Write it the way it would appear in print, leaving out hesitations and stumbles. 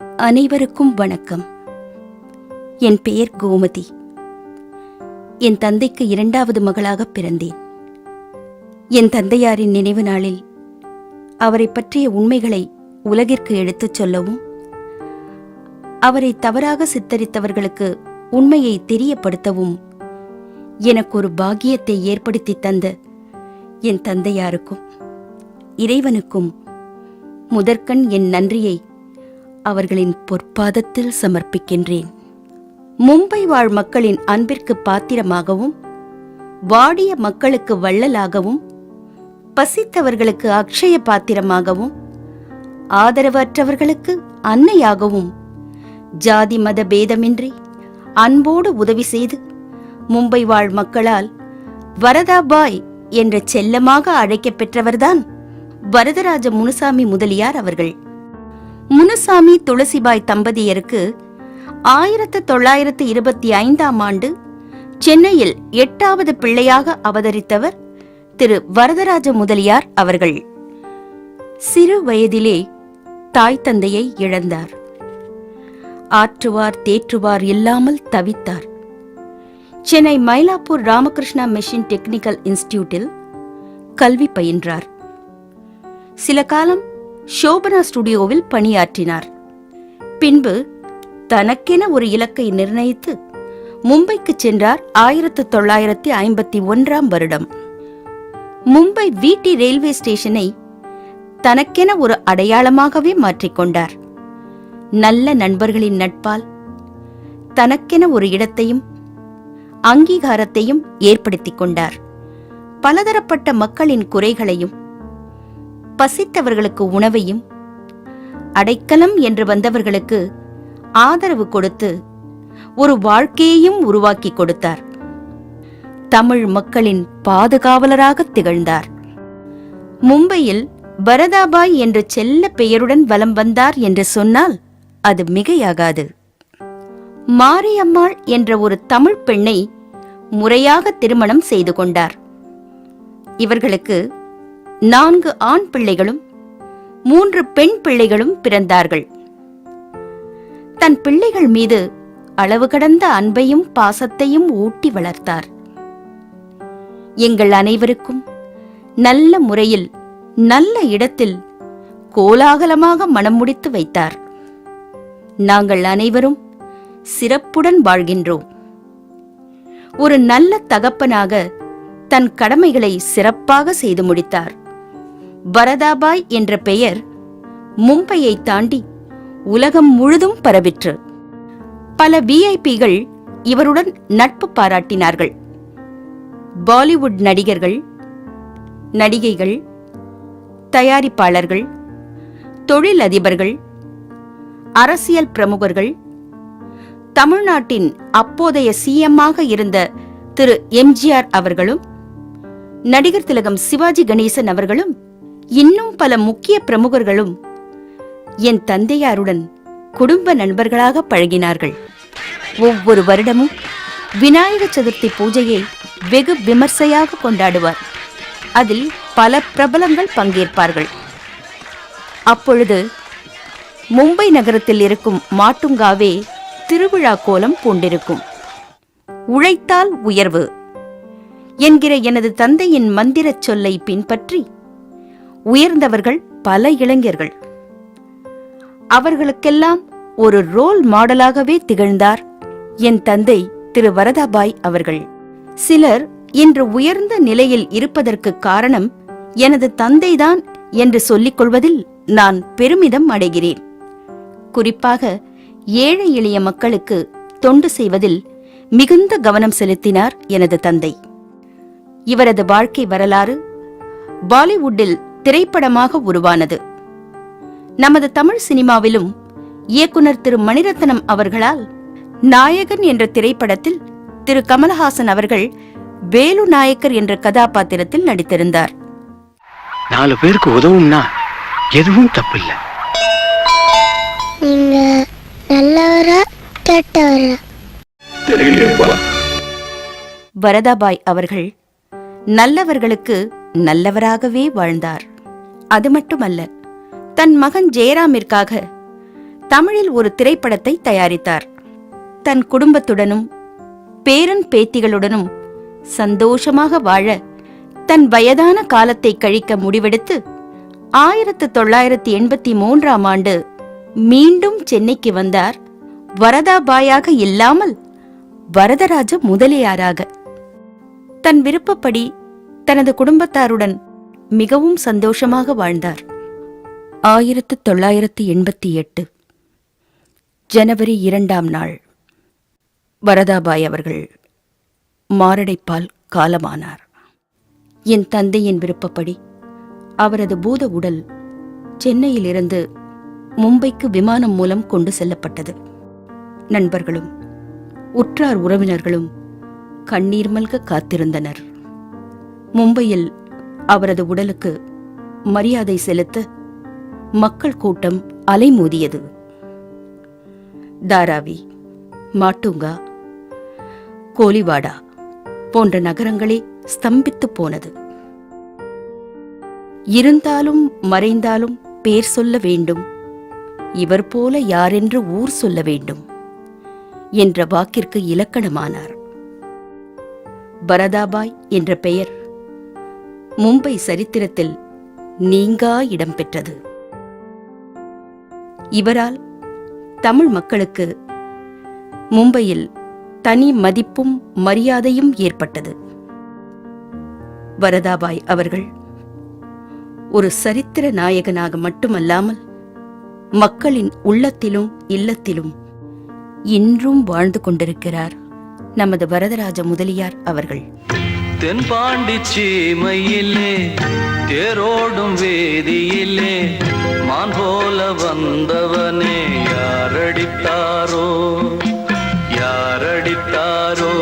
அனைவருக்கும் வணக்கம். என் பெயர் கோமதி. என் தந்தைக்கு இரண்டாவது மகளாக பிறந்தேன். என் தந்தையாரின் நினைவு நாளில் அவரை பற்றிய உண்மைகளை உலகிற்கு எடுத்துச் சொல்லவும், அவரை தவறாக சித்தரித்தவர்களுக்கு உண்மையை தெரியப்படுத்தவும் எனக்கு ஒரு பாக்கியத்தை ஏற்படுத்தி தந்த என் தந்தையாருக்கும் இறைவனுக்கும் முதற்கண் என் நன்றியை அவர்களின் பொற்பாதத்தில் சமர்ப்பிக்கின்றேன். மும்பை வாழ் மக்களின் அன்பிற்கு பாத்திரமாகவும், வாடிய மக்களுக்கு வள்ளலாகவும், பசித்தவர்களுக்கு அக்ஷய பாத்திரமாகவும், ஆதரவற்றவர்களுக்கு அன்னையாகவும், ஜாதி மத பேதமின்றி அன்போடு உதவி செய்து மும்பை வாழ் மக்களால் வரதாபாய் என்ற செல்லமாக அழைக்கப் பெற்றவர்தான் வரதராஜ முனுசாமி முதலியார் அவர்கள். முனுசாமி துளசிபாய் தம்பதியருக்கு 1925ஆம் ஆண்டு சென்னையில் 8வது பிள்ளையாக அவதரித்தவர் திரு வரதராஜ முதலியார் அவர்கள். சிறு வயதிலே தாய் தந்தையை இழந்தார். ஆற்றுவார் தேற்றுவார் இல்லாமல் தவித்தார். சென்னை மயிலாப்பூர் ராமகிருஷ்ணா மெஷின் டெக்னிக்கல் இன்ஸ்டிடியூட்டில் கல்வி பயின்றார். சில காலம் ஷோபனா ஸ்டுடியோவில் பணியாற்றினார். பின்பு தனக்கென ஒரு இலக்கை நிர்ணயித்து மும்பைக்கு சென்றார். 1951ஆம் வருடம் மும்பை வீட்டி ரயில்வே ஸ்டேஷனை தனக்கென ஒரு அடையாளமாகவே மாற்றிக்கொண்டார். நல்ல நண்பர்களின் நட்பால் தனக்கென ஒரு இடத்தையும் அங்கீகாரத்தையும் ஏற்படுத்திக் கொண்டார். பலதரப்பட்ட மக்களின் குறைகளையும், பசித்தவர்களுக்கு உணவையும், அடைக்கலம் என்று வந்தவர்களுக்கு ஆதரவு கொடுத்து ஒரு வாழ்க்கையையும் உருவாக்கி கொடுத்தார். தமிழ் மக்களின் பாதுகாவலராக திகழ்ந்தார். மும்பையில் வரதாபாய் என்ற செல்ல பெயருடன் வலம் வந்தார் என்று சொன்னால் அது மிகையாகாது. மாரியம்மாள் என்ற ஒரு தமிழ் பெண்ணை முறையாக திருமணம் செய்து கொண்டார். இவர்களுக்கு 4 ஆண் பிள்ளைகளும் 3 பெண் பிள்ளைகளும் பிறந்தார்கள். தன் பிள்ளைகள் மீது அளவு கடந்த அன்பையும் பாசத்தையும் ஊட்டி வளர்த்தார். எங்கள் அனைவருக்கும் நல்ல முறையில் நல்ல இடத்தில் கோலாகலமாக மனம் முடித்து வைத்தார். நாங்கள் அனைவரும் சிறப்புடன் வாழ்கின்றோம். ஒரு நல்ல தகப்பனாக தன் கடமைகளை சிறப்பாக செய்து முடித்தார். வரதாபாய் என்ற பெயர் மும்பையை தாண்டி உலகம் முழுதும் பரவிற்று. பல விஐபிகள் இவருடன் நட்பு பாராட்டினார்கள். பாலிவுட் நடிகர்கள், நடிகைகள், தயாரிப்பாளர்கள், தொழிலதிபர்கள், அரசியல் பிரமுகர்கள், தமிழ்நாட்டின் அப்போதைய சிஎம்மாக இருந்த திரு எம்ஜிஆர் அவர்களும், நடிகர் திலகம் சிவாஜி கணேசன் அவர்களும், இன்னும் பல முக்கிய பிரமுகர்களும் என் தந்தையாருடன் குடும்ப நண்பர்களாக பழகினார்கள். ஒவ்வொரு வருடமும் விநாயக சதுர்த்தி பூஜையை வெகு விமர்சையாக கொண்டாடுவார். அதில் பல பிரபலங்கள் பங்கேற்பார்கள். அப்பொழுது மும்பை நகரத்தில் இருக்கும் மாட்டுங்காவே திருவிழா கோலம் பூண்டிருக்கும். உழைத்தால் உயர்வு என்கிற எனது தந்தையின் மந்திரச் சொல்லை பின்பற்றி உயர்ந்தவர்கள் பல இளைஞர்கள். அவர்களுக்கெல்லாம் ஒரு ரோல் மாடலாகவே திகழ்ந்தார் என் தந்தை திரு வரதாபாய் அவர்கள். சிலர் இன்று உயர்ந்த நிலையில் இருப்பதற்கு காரணம் எனது தந்தைதான் என்று சொல்லிக் கொள்வதில் நான் பெருமிதம் அடைகிறேன். குறிப்பாக ஏழை எளிய மக்களுக்கு தொண்டு செய்வதில் மிகுந்த கவனம் செலுத்தினார் எனது தந்தை. இவரது வாழ்க்கை வரலாறு பாலிவுட்டில் திரைப்படமாக உருவானது. நமது தமிழ் சினிமாவிலும் இயக்குனர் திரு மணிரத்னம் அவர்களால் நாயகன் என்ற திரைப்படத்தில் திரு கமலஹாசன் அவர்கள் வேலு நாயக்கர் என்ற கதாபாத்திரத்தில் நடித்திருந்தார். 4 பேருக்கு உதவும்னா எதுவும் தப்பில்லை. நீங்க நல்லவரா கெட்டவரா? வரதாபாய் அவர்கள் நல்லவர்களுக்கு நல்லவராகவே வாழ்ந்தார். அது மட்டுமல்ல, தன் மகன் ஜெயராமிற்காக தமிழில் ஒரு திரைப்படத்தை தயாரித்தார். தன் குடும்பத்துடனும் பேரன் பேத்திகளுடனும் சந்தோஷமாக வாழ தன் வயதான காலத்தை கழிக்க முடிவெடுத்து 1983ஆம் ஆண்டு மீண்டும் சென்னைக்கு வந்தார். வரதாபாயாக இல்லாமல் வரதராஜ முதலியாராக. தன் விருப்பப்படி தனது குடும்பத்தாருடன் மிகவும் சந்தோஷமாக வாழ்ந்தார். 1988 ஜனவரி 2ஆம் நாள் வரதாபாய் அவர்கள் மாரடைப்பால் காலமானார். என் தந்தையின் விருப்பப்படி அவரது பூத உடல் சென்னையிலிருந்து மும்பைக்கு விமானம் மூலம் கொண்டு செல்லப்பட்டது. நண்பர்களும் உற்றார் உறவினர்களும் கண்ணீர் மல்க காத்திருந்தனர். மும்பையில் அவரது உடலுக்கு மரியாதை செலுத்த மக்கள் கூட்டம் அலைமோதியது. தாராவி, மாட்டுங்கா, கோலிவாடா போன்ற நகரங்களே ஸ்தம்பித்து போனது. இருந்தாலும் மறைந்தாலும் பேர் சொல்ல வேண்டும், இவர் போல யாரென்று ஊர் சொல்ல வேண்டும் என்ற வாக்கிற்கு இலக்கணமானார். வரதாபாய் என்ற பெயர் மும்பை சரித்திரத்தில் நீங்கா இடம்பெற்றது. இவரால் தமிழ் மக்களுக்கு மும்பையில் தனி மதிப்பும் மரியாதையும் ஏற்பட்டது. வரதாபாய் அவர்கள் ஒரு சரித்திர நாயகனாக மட்டுமல்லாமல் மக்களின் உள்ளத்திலும் இல்லத்திலும் இன்றும் வாழ்ந்து கொண்டிருக்கிறார் நமது வரதராஜ முதலியார் அவர்கள். தென்பாண்டி சீமையிலே தேரோடும் வேதியிலே மான் போல வந்தவனே யாரடித்தாரோ யாரடித்தாரோ